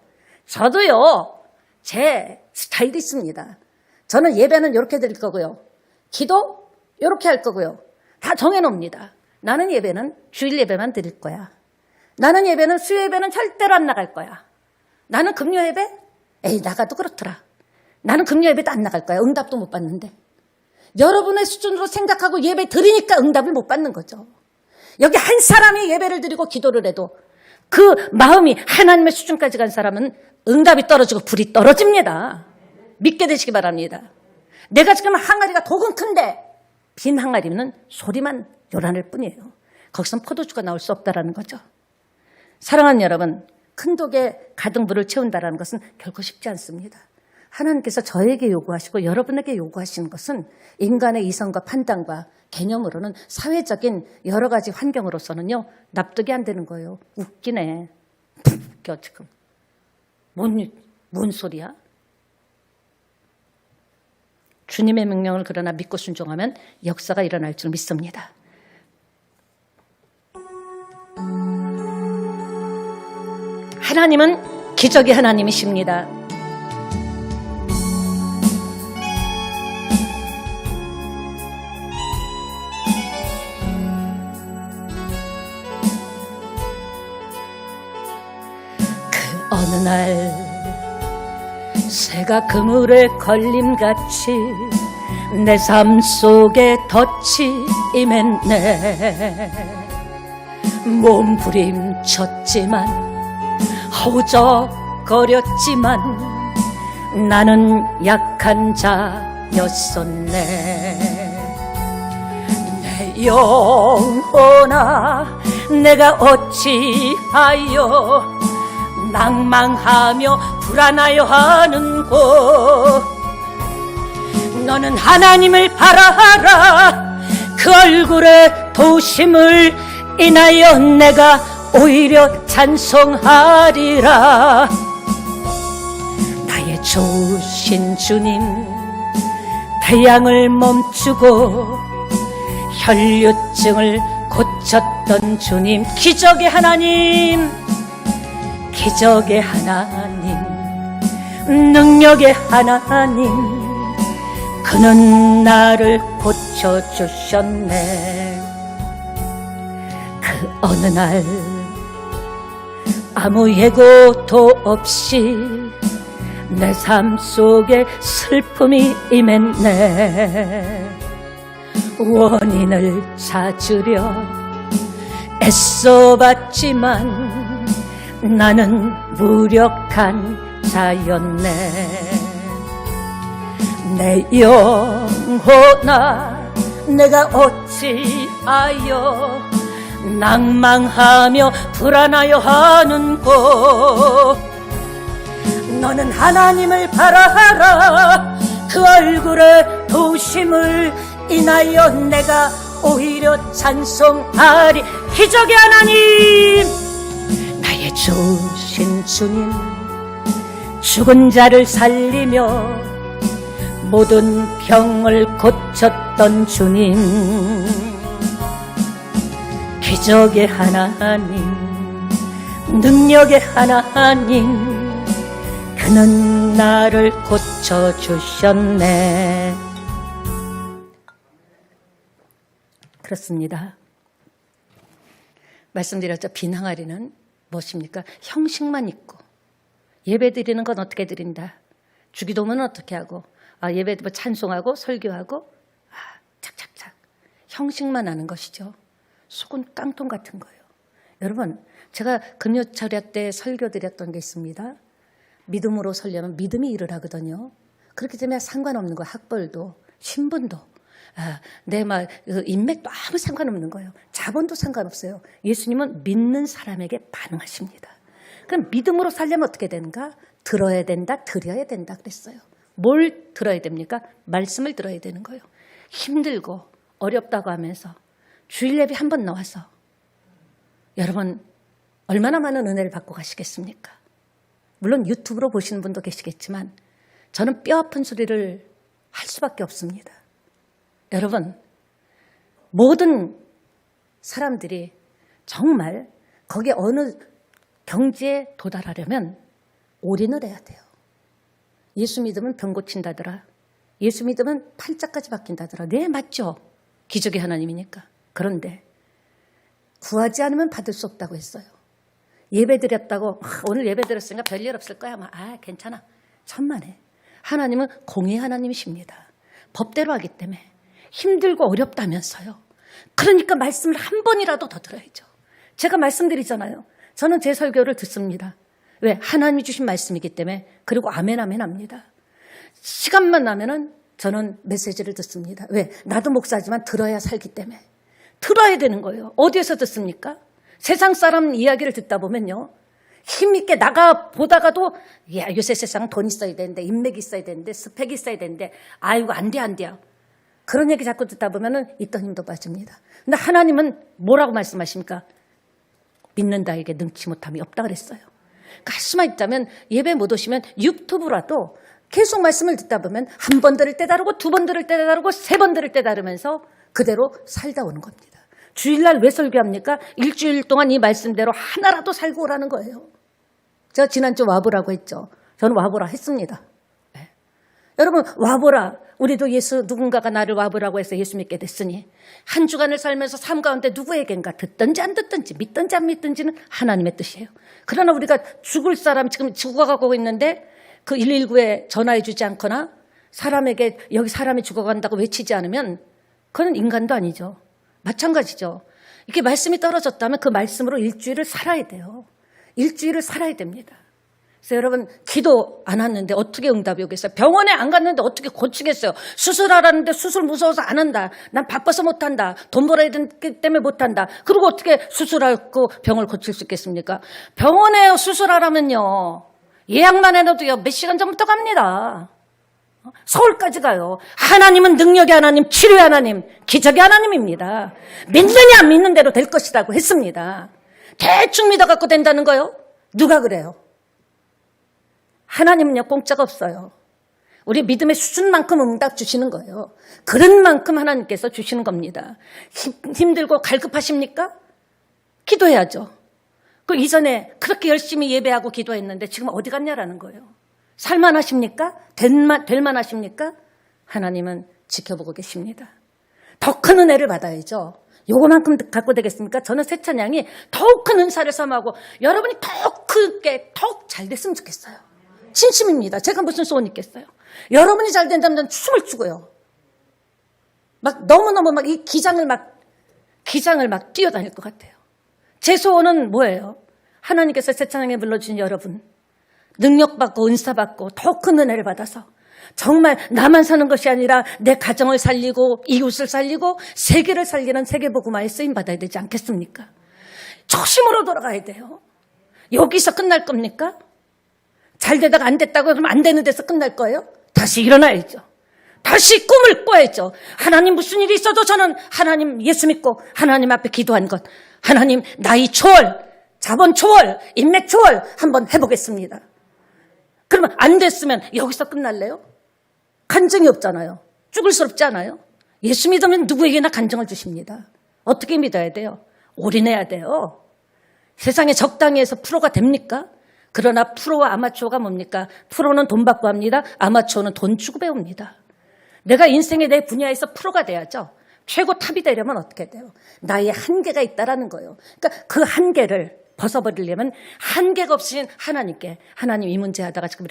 저도요. 제 스타일이 있습니다. 저는 예배는 이렇게 드릴 거고요. 기도 이렇게 할 거고요. 다 정해놓습니다. 나는 예배는 주일 예배만 드릴 거야. 나는 예배는 수요 예배는 절대로 안 나갈 거야. 나는 금요 예배? 에이 나가도 그렇더라. 나는 금요 예배도 안 나갈 거야. 응답도 못 받는데. 여러분의 수준으로 생각하고 예배 드리니까 응답을 못 받는 거죠. 여기 한 사람이 예배를 드리고 기도를 해도 그 마음이 하나님의 수준까지 간 사람은 응답이 떨어지고 불이 떨어집니다. 믿게 되시기 바랍니다. 내가 지금 항아리가 독은 큰데 빈 항아리는 소리만 요란할 뿐이에요. 거기선 포도주가 나올 수 없다라는 거죠. 사랑하는 여러분, 큰 독에 가득 물을 채운다는 것은 결코 쉽지 않습니다. 하나님께서 저에게 요구하시고 여러분에게 요구하시는 것은 인간의 이성과 판단과 개념으로는 사회적인 여러 가지 환경으로서는요 납득이 안 되는 거예요. 웃기네. 웃겨 지금. 뭔 소리야? 주님의 명령을 그러나 믿고 순종하면 역사가 일어날 줄 믿습니다. 하나님은 기적의 하나님이십니다. 그 어느 날 새가 그물에 걸림같이 내 삶 속에 덫이 임했네. 몸부림쳤지만 허우적거렸지만 나는 약한 자였었네. 내 영혼아 내가 어찌하여 낭망하며 불안하여 하는고. 너는 하나님을 바라라. 그 얼굴에 도심을 인하여 내가 오히려 찬송하리라. 나의 좋으신 주님, 태양을 멈추고 혈류증을 고쳤던 주님, 기적의 하나님, 기적의 하나님, 능력의 하나님, 그는 나를 고쳐주셨네. 그 어느 날 아무 예고도 없이 내 삶 속에 슬픔이 임했네. 원인을 찾으려 애써봤지만 나는 무력한 자였네. 내 영혼아 내가 어찌하여 낭망하며 불안하여 하는고. 너는 하나님을 바라라. 그 얼굴에 도심을 인하여 내가 오히려 찬송하리. 기적의 하나님, 나의 좋으신 주님, 죽은 자를 살리며 모든 병을 고쳤던 주님, 기적의 하나님, 능력의 하나님, 그는 나를 고쳐주셨네. 그렇습니다. 말씀드렸죠. 빈 항아리는 무엇입니까? 형식만 있고, 예배 드리는 건 어떻게 드린다, 주기도문은 어떻게 하고, 예배 뭐 찬송하고 설교하고 착착착 형식만 하는 것이죠. 속은 깡통 같은 거예요. 여러분, 제가 금요철학 때 설교 드렸던 게 있습니다. 믿음으로 설려면 믿음이 일을 하거든요. 그렇기 때문에 상관없는 거예요. 학벌도 신분도 내 인맥도 아무 상관없는 거예요. 자본도 상관없어요. 예수님은 믿는 사람에게 반응하십니다. 그럼 믿음으로 살려면 어떻게 되는가? 들어야 된다, 드려야 된다 그랬어요. 뭘 들어야 됩니까? 말씀을 들어야 되는 거예요. 힘들고 어렵다고 하면서 주일 예배 한 번 나와서 여러분 얼마나 많은 은혜를 받고 가시겠습니까? 물론 유튜브로 보시는 분도 계시겠지만 저는 뼈 아픈 소리를 할 수밖에 없습니다. 여러분, 모든 사람들이 정말 거기에 어느 경지에 도달하려면 올인을 해야 돼요. 예수 믿으면 병 고친다더라. 예수 믿으면 팔자까지 바뀐다더라. 네, 맞죠? 기적의 하나님이니까. 그런데 구하지 않으면 받을 수 없다고 했어요. 예배 드렸다고 오늘 예배 드렸으니까 별일 없을 거야. 괜찮아. 천만에. 하나님은 공의 하나님이십니다. 법대로 하기 때문에 힘들고 어렵다면서요. 그러니까 말씀을 한 번이라도 더 들어야죠. 제가 말씀드리잖아요. 저는 제 설교를 듣습니다. 왜? 하나님이 주신 말씀이기 때문에. 그리고 아멘 아멘 합니다. 시간만 나면은 저는 메시지를 듣습니다. 왜? 나도 목사지만 들어야 살기 때문에. 들어야 되는 거예요. 어디에서 듣습니까? 세상 사람 이야기를 듣다 보면요. 힘있게 나가 보다가도 요새 세상은 돈 있어야 되는데 인맥이 있어야 되는데 스펙이 있어야 되는데 아이고 안 돼요. 그런 얘기 자꾸 듣다 보면은 있던 힘도 빠집니다. 근데 하나님은 뭐라고 말씀하십니까? 믿는다에게 능치 못함이 없다 그랬어요. 그러니까 할 수만 있다면 예배 못 오시면 유튜브라도 계속 말씀을 듣다 보면 한 번 들을 때 다르고 두 번 들을 때 다르고 세 번 들을 때 다르면서 그대로 살다 오는 겁니다. 주일날 왜 설교합니까? 일주일 동안 이 말씀대로 하나라도 살고 오라는 거예요. 제가 지난주 와보라고 했죠. 저는 와보라 했습니다. 네. 여러분 와보라. 우리도 누군가가 나를 와보라고 해서 예수 믿게 됐으니 한 주간을 살면서 삶 가운데 누구에겐가 듣든지 안 듣든지 믿든지 안 믿든지는 하나님의 뜻이에요. 그러나 우리가 죽을 사람 지금 죽어가고 있는데 그 119에 전화해 주지 않거나 사람에게 여기 사람이 죽어간다고 외치지 않으면 그건 인간도 아니죠. 마찬가지죠. 이렇게 말씀이 떨어졌다면 그 말씀으로 일주일을 살아야 돼요. 일주일을 살아야 됩니다. 그래서 여러분 기도 안 왔는데 어떻게 응답이 오겠어요? 병원에 안 갔는데 어떻게 고치겠어요? 수술하라는데 수술 무서워서 안 한다. 난 바빠서 못한다. 돈 벌어야 되기 때문에 못한다. 그리고 어떻게 수술하고 병을 고칠 수 있겠습니까? 병원에 수술하라면요. 예약만 해놔도요. 몇 시간 전부터 갑니다. 서울까지 가요. 하나님은 능력의 하나님, 치료의 하나님, 기적의 하나님입니다. 믿느냐 안 믿는 대로 될 것이라고 했습니다. 대충 믿어갖고 된다는 거요? 누가 그래요? 하나님은요 공짜가 없어요. 우리 믿음의 수준만큼 응답 주시는 거예요. 그런 만큼 하나님께서 주시는 겁니다. 힘들고 갈급하십니까? 기도해야죠. 그 이전에 그렇게 열심히 예배하고 기도했는데 지금 어디 갔냐라는 거예요. 살만하십니까? 될만하십니까? 하나님은 지켜보고 계십니다. 더 큰 은혜를 받아야죠. 요거만큼 갖고 되겠습니까? 저는 새 찬양이 더욱 큰 은사를 삼하고 여러분이 더욱 크게 더욱 잘 됐으면 좋겠어요. 진심입니다. 제가 무슨 소원이 있겠어요? 여러분이 잘 된다면 춤을 추고요. 너무너무 이 기장을 뛰어다닐 것 같아요. 제 소원은 뭐예요? 하나님께서 새 찬양에 불러주신 여러분 능력받고 은사받고 더 큰 은혜를 받아서 정말 나만 사는 것이 아니라 내 가정을 살리고 이웃을 살리고 세계를 살리는 세계복음화에 쓰임받아야 되지 않겠습니까? 초심으로 돌아가야 돼요. 여기서 끝날 겁니까? 잘 되다가 안 됐다고 그러면 안 되는 데서 끝날 거예요? 다시 일어나야죠. 다시 꿈을 꿔야죠. 하나님 무슨 일이 있어도 저는 하나님 예수 믿고 하나님 앞에 기도한 것 하나님 나이 초월, 자본 초월, 인맥 초월 한번 해보겠습니다. 그러면 안 됐으면 여기서 끝날래요? 간증이 없잖아요. 쭈글스럽지 않아요? 예수 믿으면 누구에게나 간증을 주십니다. 어떻게 믿어야 돼요? 올인해야 돼요. 세상에 적당히 해서 프로가 됩니까? 그러나 프로와 아마추어가 뭡니까? 프로는 돈 받고 합니다. 아마추어는 돈 주고 배웁니다. 내가 인생의 내 분야에서 프로가 돼야죠. 최고 탑이 되려면 어떻게 돼요? 나의 한계가 있다라는 거예요. 그러니까 그 한계를 벗어버리려면 한계가 없으신 하나님께 하나님 이 문제 하다가 지금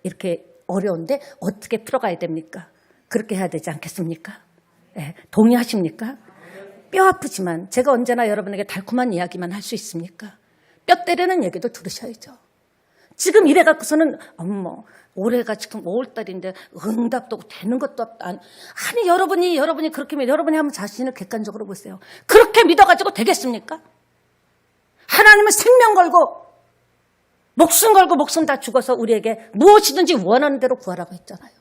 이렇게 어려운데 어떻게 풀어가야 됩니까? 그렇게 해야 되지 않겠습니까? 예, 동의하십니까? 뼈 아프지만 제가 언제나 여러분에게 달콤한 이야기만 할 수 있습니까? 뼈 때리는 얘기도 들으셔야죠. 지금 이래 갖고서는 어머 올해가 지금 5월달인데 응답도 되는 것도 아니 여러분이 그렇게 여러분이 한번 자신을 객관적으로 보세요. 그렇게 믿어가지고 되겠습니까? 하나님은 생명 걸고 목숨 걸고 목숨 다 죽어서 우리에게 무엇이든지 원하는 대로 구하라고 했잖아요.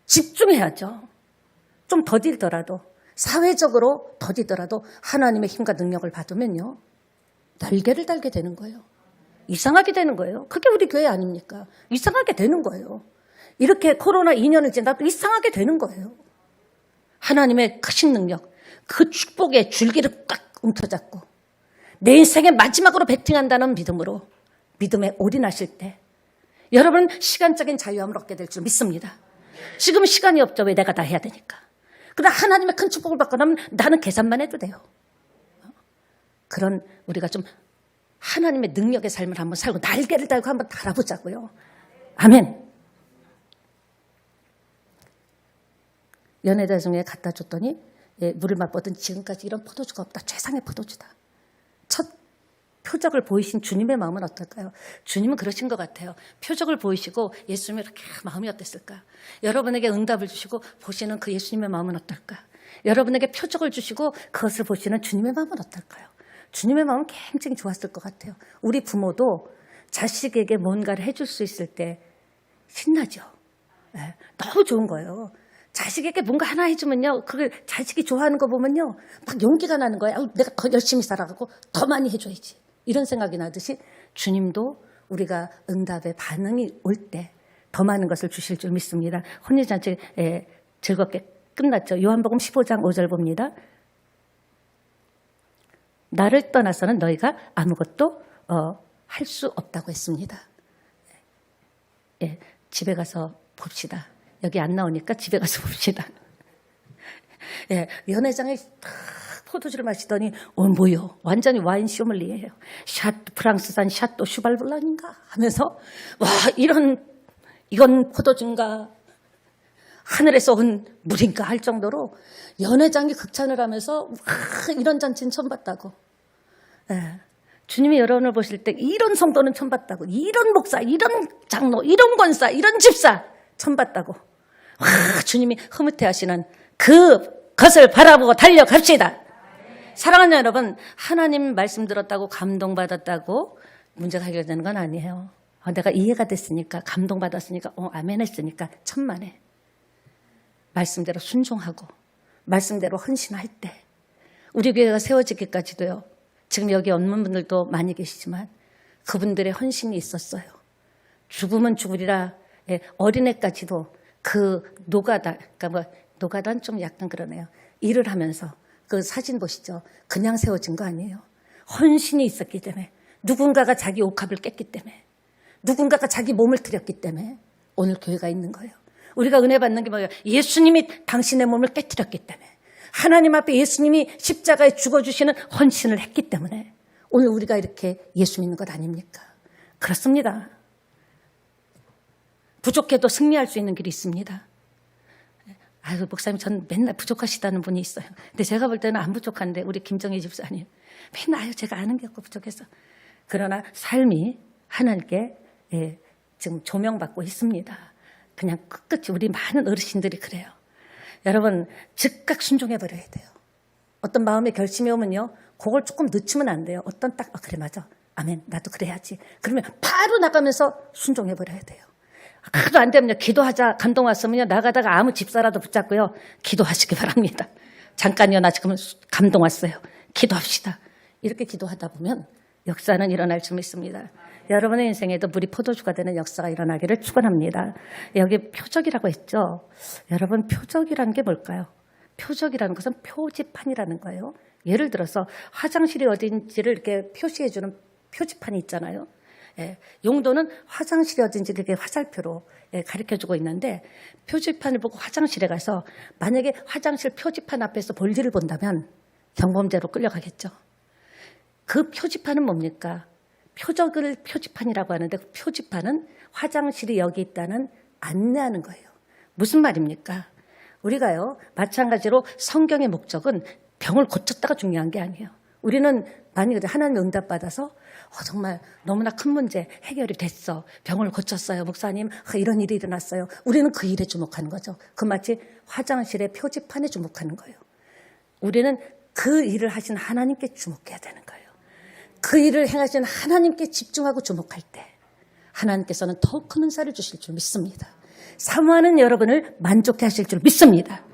집중해야죠. 좀 더디더라도 사회적으로 더디더라도 하나님의 힘과 능력을 받으면요. 날개를 달게 되는 거예요. 이상하게 되는 거예요. 그게 우리 교회 아닙니까? 이상하게 되는 거예요. 이렇게 코로나 2년을 지나도 이상하게 되는 거예요. 하나님의 크신 능력, 그 축복의 줄기를 꽉 움켜잡고 내 인생의 마지막으로 베팅한다는 믿음으로 믿음에 올인하실 때 여러분 시간적인 자유함을 얻게 될 줄 믿습니다. 지금 시간이 없죠. 왜 내가 다 해야 되니까. 그러나 하나님의 큰 축복을 받고 나면 나는 계산만 해도 돼요. 그런 우리가 좀 하나님의 능력의 삶을 한번 살고 날개를 달고 한번 달아보자고요. 아멘. 연애대중에 갖다 줬더니 물을 맛보던 지금까지 이런 포도주가 없다. 최상의 포도주다. 첫 표적을 보이신 주님의 마음은 어떨까요? 주님은 그러신 것 같아요. 표적을 보이시고 예수님의 이렇게 마음이 어땠을까? 여러분에게 응답을 주시고 보시는 그 예수님의 마음은 어떨까? 여러분에게 표적을 주시고 그것을 보시는 주님의 마음은 어떨까요? 주님의 마음은 굉장히 좋았을 것 같아요. 우리 부모도 자식에게 뭔가를 해줄 수 있을 때 신나죠. 네, 너무 좋은 거예요. 자식에게 뭔가 하나 해주면요. 그걸 자식이 좋아하는 거 보면요. 막 용기가 나는 거예요. 내가 더 열심히 살아가고 더 많이 해줘야지. 이런 생각이 나듯이 주님도 우리가 응답의 반응이 올 때 더 많은 것을 주실 줄 믿습니다. 혼인잔치 즐겁게 끝났죠. 요한복음 15장 5절 봅니다. 나를 떠나서는 너희가 아무것도 할 수 없다고 했습니다. 예, 집에 가서 봅시다. 여기 안 나오니까 집에 가서 봅시다. 예, 연회장에 포도주를 마시더니 뭐요? 완전히 와인 쇼믈리에예요. 프랑스산 샤또 슈발블란인가 하면서 와 이건 포도주인가 하늘에서 온 물인가 할 정도로 연회장이 극찬을 하면서 이런 잔치는 처음 봤다고. 예. 주님이 여러분을 보실 때 이런 성도는 처음 봤다고. 이런 목사, 이런 장로, 이런 권사, 이런 집사 처음 봤다고. 주님이 흐뭇해하시는 그것을 바라보고 달려갑시다. 사랑하는 여러분, 하나님 말씀 들었다고 감동받았다고 문제가 해결되는 건 아니에요. 내가 이해가 됐으니까 감동받았으니까 아멘 했으니까 천만에. 말씀대로 순종하고 말씀대로 헌신할 때 우리 교회가 세워지기까지도요. 지금 여기 없는 분들도 많이 계시지만 그분들의 헌신이 있었어요. 죽으면 죽으리라 어린애까지도 그 노가다, 그러니까 노가다는 좀 약간 그러네요. 일을 하면서 그 사진 보시죠. 그냥 세워진 거 아니에요. 헌신이 있었기 때문에 누군가가 자기 옥합을 깼기 때문에 누군가가 자기 몸을 들였기 때문에 오늘 교회가 있는 거예요. 우리가 은혜 받는 게 뭐예요? 예수님이 당신의 몸을 깨뜨렸기 때문에 하나님 앞에 예수님이 십자가에 죽어주시는 헌신을 했기 때문에 오늘 우리가 이렇게 예수 믿는 것 아닙니까? 그렇습니다. 부족해도 승리할 수 있는 길이 있습니다. 아유, 목사님, 전 맨날 부족하시다는 분이 있어요. 근데 제가 볼 때는 안 부족한데, 우리 김정희 집사님. 맨날, 아유, 제가 아는 게 없고 부족해서. 그러나 삶이 하나님께 지금 조명받고 있습니다. 그냥 끝끝이 우리 많은 어르신들이 그래요. 여러분, 즉각 순종해버려야 돼요. 어떤 마음의 결심이 오면요, 그걸 조금 늦추면 안 돼요. 어떤 그래, 맞아. 아멘, 나도 그래야지. 그러면 바로 나가면서 순종해버려야 돼요. 그래도 안 되면 기도하자. 감동 왔으면요. 나가다가 아무 집사라도 붙잡고요. 기도하시기 바랍니다. 잠깐이요. 나 지금 감동 왔어요. 기도합시다. 이렇게 기도하다 보면 역사는 일어날 줄 믿습니다. 여러분의 인생에도 물이 포도주가 되는 역사가 일어나기를 축원합니다. 여기 표적이라고 했죠. 여러분 표적이라는 게 뭘까요? 표적이라는 것은 표지판이라는 거예요. 예를 들어서 화장실이 어딘지를 이렇게 표시해주는 표지판이 있잖아요. 예, 용도는 화장실이 어딘지 이렇게 화살표로 가르쳐주고 있는데 표지판을 보고 화장실에 가서 만약에 화장실 표지판 앞에서 볼일을 본다면 경범죄로 끌려가겠죠. 그 표지판은 뭡니까? 표적을 표지판이라고 하는데 그 표지판은 화장실이 여기 있다는 안내하는 거예요. 무슨 말입니까? 우리가요, 마찬가지로 성경의 목적은 병을 고쳤다가 중요한 게 아니에요. 우리는 만약에 하나님의 응답받아서 정말 너무나 큰 문제 해결이 됐어. 병을 고쳤어요. 목사님, 이런 일이 일어났어요. 우리는 그 일에 주목하는 거죠. 그 마치 화장실의 표지판에 주목하는 거예요. 우리는 그 일을 하신 하나님께 주목해야 되는 거예요. 그 일을 행하신 하나님께 집중하고 주목할 때 하나님께서는 더 큰 은사를 주실 줄 믿습니다. 사모하는 여러분을 만족해 하실 줄 믿습니다.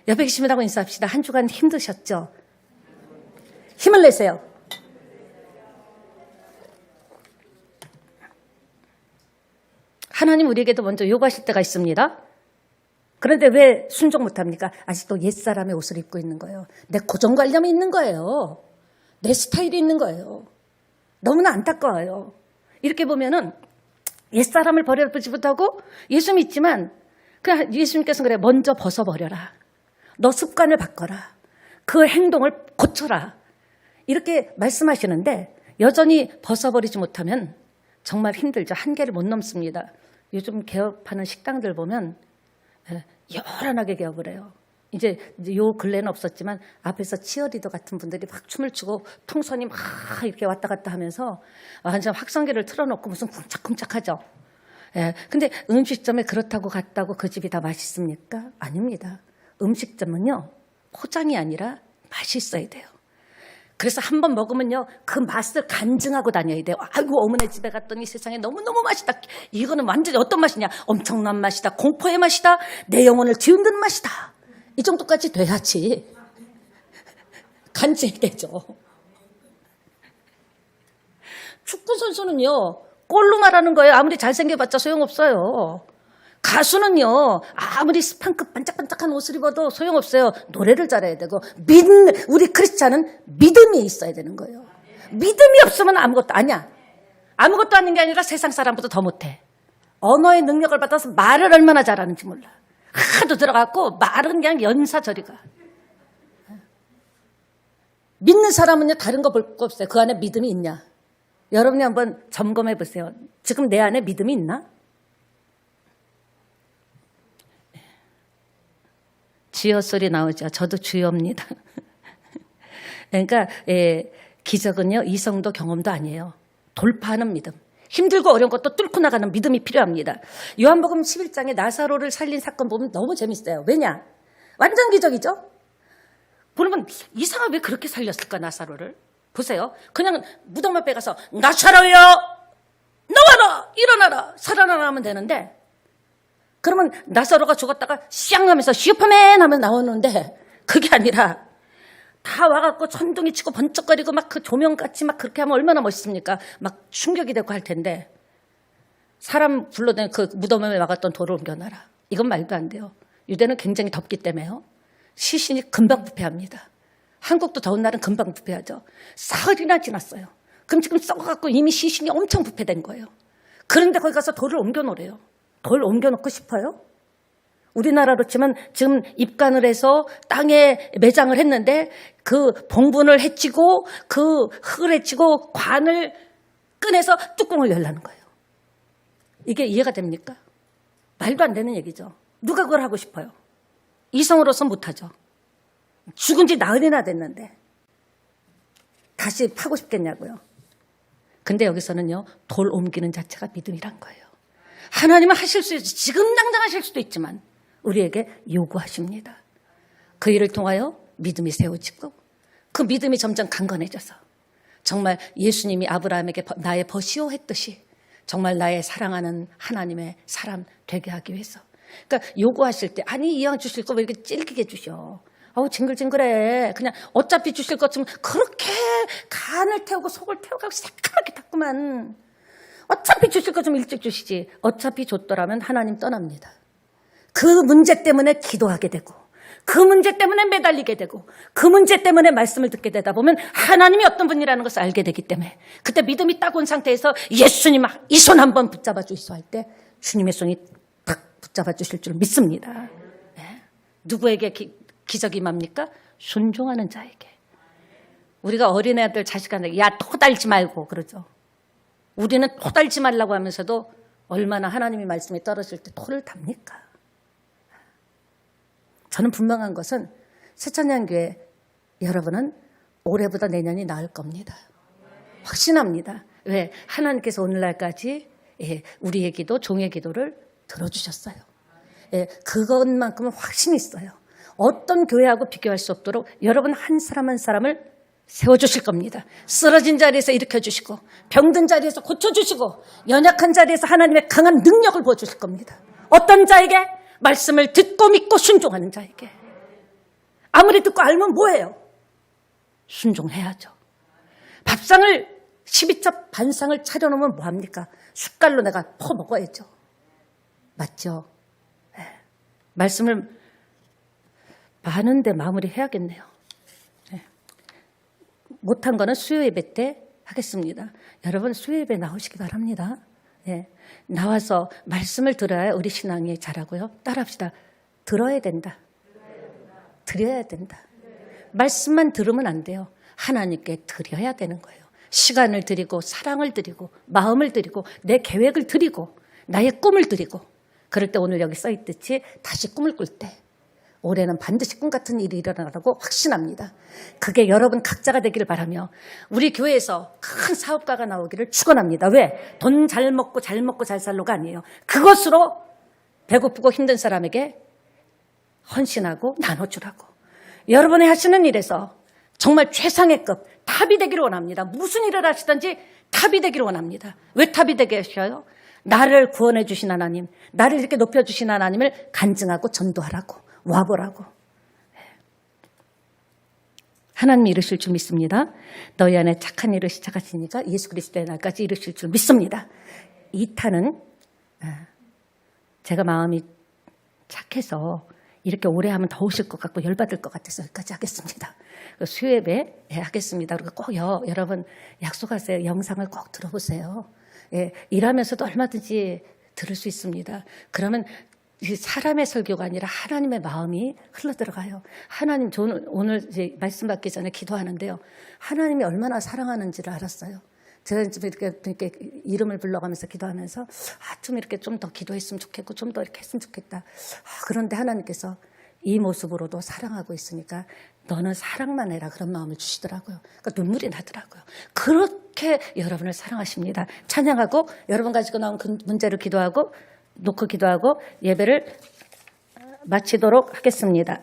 옆에 계신 분하고 인사합시다. 한 주간 힘드셨죠? 힘을 내세요. 하나님 우리에게도 먼저 요구하실 때가 있습니다. 그런데 왜 순종 못합니까? 아직도 옛사람의 옷을 입고 있는 거예요. 내 고정관념이 있는 거예요. 내 스타일이 있는 거예요. 너무나 안타까워요. 이렇게 보면은 옛사람을 버려보지 못하고 예수 믿지만 그냥 예수님께서는 그래, 먼저 벗어버려라. 너 습관을 바꿔라. 그 행동을 고쳐라. 이렇게 말씀하시는데 여전히 벗어버리지 못하면 정말 힘들죠. 한계를 못 넘습니다. 요즘 개업하는 식당들 보면 요란하게 개업을 해요. 이제 요 근래는 없었지만 앞에서 치어리더 같은 분들이 막 춤을 추고 풍선이 막 이렇게 왔다 갔다 하면서 완전 확성기를 틀어놓고 무슨 쿵짝쿵짝하죠. 근데 음식점에 그렇다고 갔다고 그 집이 다 맛있습니까? 아닙니다. 음식점은요, 포장이 아니라 맛이 있어야 돼요. 그래서 한번 먹으면요, 그 맛을 간증하고 다녀야 돼요. 아이고, 어머니 집에 갔더니 세상에 너무너무 맛있다. 이거는 완전히 어떤 맛이냐? 엄청난 맛이다. 공포의 맛이다. 내 영혼을 뒤흔드는 맛이다. 이 정도까지 돼야지 간증이 되죠. 축구 선수는요, 골로 말하는 거예요. 아무리 잘생겨봤자 소용없어요. 가수는요, 아무리 스판크 반짝반짝한 옷을 입어도 소용없어요. 노래를 잘해야 되고, 우리 크리스찬은 믿음이 있어야 되는 거예요. 믿음이 없으면 아무것도 아니야. 아무것도 아닌 게 아니라 세상 사람보다 더 못해. 언어의 능력을 받아서 말을 얼마나 잘하는지 몰라. 하도 들어갔고 말은 그냥 연사저리가. 믿는 사람은요, 다른 거 볼 거 없어요. 그 안에 믿음이 있냐? 여러분이 한번 점검해 보세요. 지금 내 안에 믿음이 있나? 주여 소리 나오죠. 저도 주여입니다. 그러니까 기적은요, 이성도 경험도 아니에요. 돌파하는 믿음. 힘들고 어려운 것도 뚫고 나가는 믿음이 필요합니다. 요한복음 11장에 나사로를 살린 사건 보면 너무 재밌어요. 왜냐? 완전 기적이죠? 그러면 이상하게 왜 그렇게 살렸을까, 나사로를? 보세요. 그냥 무덤 앞에 가서 나사로요! 나와라! 일어나라! 살아나라 하면 되는데, 그러면 나사로가 죽었다가 쌍 하면서 슈퍼맨 하면 나오는데, 그게 아니라 다 와갖고 천둥이 치고 번쩍거리고 막 그 조명같이 막 그렇게 하면 얼마나 멋있습니까? 막 충격이 되고 할 텐데, 사람 불러낸 그 무덤에 와갔던 돌을 옮겨놔라. 이건 말도 안 돼요. 유대는 굉장히 덥기 때문에요. 시신이 금방 부패합니다. 한국도 더운 날은 금방 부패하죠. 사흘이나 지났어요. 그럼 지금 썩어갖고 이미 시신이 엄청 부패된 거예요. 그런데 거기 가서 돌을 옮겨놓으래요. 돌 옮겨놓고 싶어요? 우리나라로 치면 지금 입간을 해서 땅에 매장을 했는데 그 봉분을 해치고 그 흙을 해치고 관을 꺼내서 뚜껑을 열라는 거예요. 이게 이해가 됩니까? 말도 안 되는 얘기죠. 누가 그걸 하고 싶어요? 이성으로서 못하죠. 죽은 지 나흘이나 됐는데 다시 파고 싶겠냐고요. 근데 여기서는요, 돌 옮기는 자체가 믿음이란 거예요. 하나님은 하실 수 있지. 지금 당장 하실 수도 있지만 우리에게 요구하십니다. 그 일을 통하여 믿음이 세워지고 그 믿음이 점점 강건해져서 정말 예수님이 아브라함에게 나의 벗이오 했듯이 정말 나의 사랑하는 하나님의 사람 되게 하기 위해서. 그러니까 요구하실 때, 아니 이왕 주실 거 왜 이렇게 질기게 주셔. 어우 징글징글해. 그냥 어차피 주실 것 좀 그렇게 간을 태우고 속을 태우고 새까맣게 탔구만. 어차피 주실 거 좀 일찍 주시지. 어차피 줬더라면 하나님 떠납니다. 그 문제 때문에 기도하게 되고 그 문제 때문에 매달리게 되고 그 문제 때문에 말씀을 듣게 되다 보면 하나님이 어떤 분이라는 것을 알게 되기 때문에 그때 믿음이 딱 온 상태에서 예수님 이 손 한번 붙잡아 주시소 할 때 주님의 손이 딱 붙잡아 주실 줄 믿습니다. 네. 누구에게 기적이 맙니까? 순종하는 자에게. 우리가 어린애들 자식한테 야 토달지 말고 그러죠. 우리는 토 달지 말라고 하면서도 얼마나 하나님의 말씀이 떨어질 때 토를 답니까? 저는 분명한 것은 새천년교회 여러분은 올해보다 내년이 나을 겁니다. 확신합니다. 왜? 하나님께서 오늘날까지 우리의 기도, 종의 기도를 들어주셨어요. 그것만큼은 확신이 있어요. 어떤 교회하고 비교할 수 없도록 여러분 한 사람 한 사람을 세워주실 겁니다. 쓰러진 자리에서 일으켜주시고 병든 자리에서 고쳐주시고 연약한 자리에서 하나님의 강한 능력을 부어주실 겁니다. 어떤 자에게? 말씀을 듣고 믿고 순종하는 자에게. 아무리 듣고 알면 뭐예요? 순종해야죠. 밥상을 12첩 반상을 차려놓으면 뭐합니까? 숟갈로 내가 퍼먹어야죠. 맞죠? 말씀을 많은데 마무리해야겠네요. 못한 거는 수요 예배 때 하겠습니다. 여러분 수요 예배 나오시기 바랍니다. 나와서 말씀을 들어야 우리 신앙이 자라고요. 따라합시다. 들어야 된다. 드려야 된다. 말씀만 들으면 안 돼요. 하나님께 드려야 되는 거예요. 시간을 드리고 사랑을 드리고 마음을 드리고 내 계획을 드리고 나의 꿈을 드리고 그럴 때 오늘 여기 써있듯이 다시 꿈을 꿀 때 올해는 반드시 꿈 같은 일이 일어나라고 확신합니다. 그게 여러분 각자가 되기를 바라며 우리 교회에서 큰 사업가가 나오기를 축원합니다. 왜? 돈 잘 먹고 잘 살로가 아니에요. 그것으로 배고프고 힘든 사람에게 헌신하고 나눠주라고. 여러분이 하시는 일에서 정말 최상의 급 탑이 되기를 원합니다. 무슨 일을 하시든지 탑이 되기를 원합니다. 왜 탑이 되게 하셔요? 나를 구원해 주신 하나님, 나를 이렇게 높여주신 하나님을 간증하고 전도하라고, 와보라고. 하나님이 이루실 줄 믿습니다. 너희 안에 착한 일을 시작하시니까 예수 그리스도의 날까지 이루실 줄 믿습니다. 2탄은 제가 마음이 착해서 이렇게 오래 하면 더우실 것 같고 열받을 것 같아서 여기까지 하겠습니다. 수요예배 하겠습니다. 그리고 꼭 여러분 약속하세요. 영상을 꼭 들어보세요. 일하면서도 얼마든지 들을 수 있습니다. 그러면 사람의 설교가 아니라 하나님의 마음이 흘러들어가요. 하나님, 저는 오늘 이제 말씀 받기 전에 기도하는데요. 하나님이 얼마나 사랑하는지를 알았어요. 제가 이렇게 이름을 불러가면서 기도하면서 좀 이렇게 좀 더 기도했으면 좋겠고 좀 더 이렇게 했으면 좋겠다. 그런데 하나님께서 이 모습으로도 사랑하고 있으니까 너는 사랑만 해라 그런 마음을 주시더라고요. 그러니까 눈물이 나더라고요. 그렇게 여러분을 사랑하십니다. 찬양하고 여러분 가지고 나온 그 문제를 놓고 기도하고 예배를 마치도록 하겠습니다.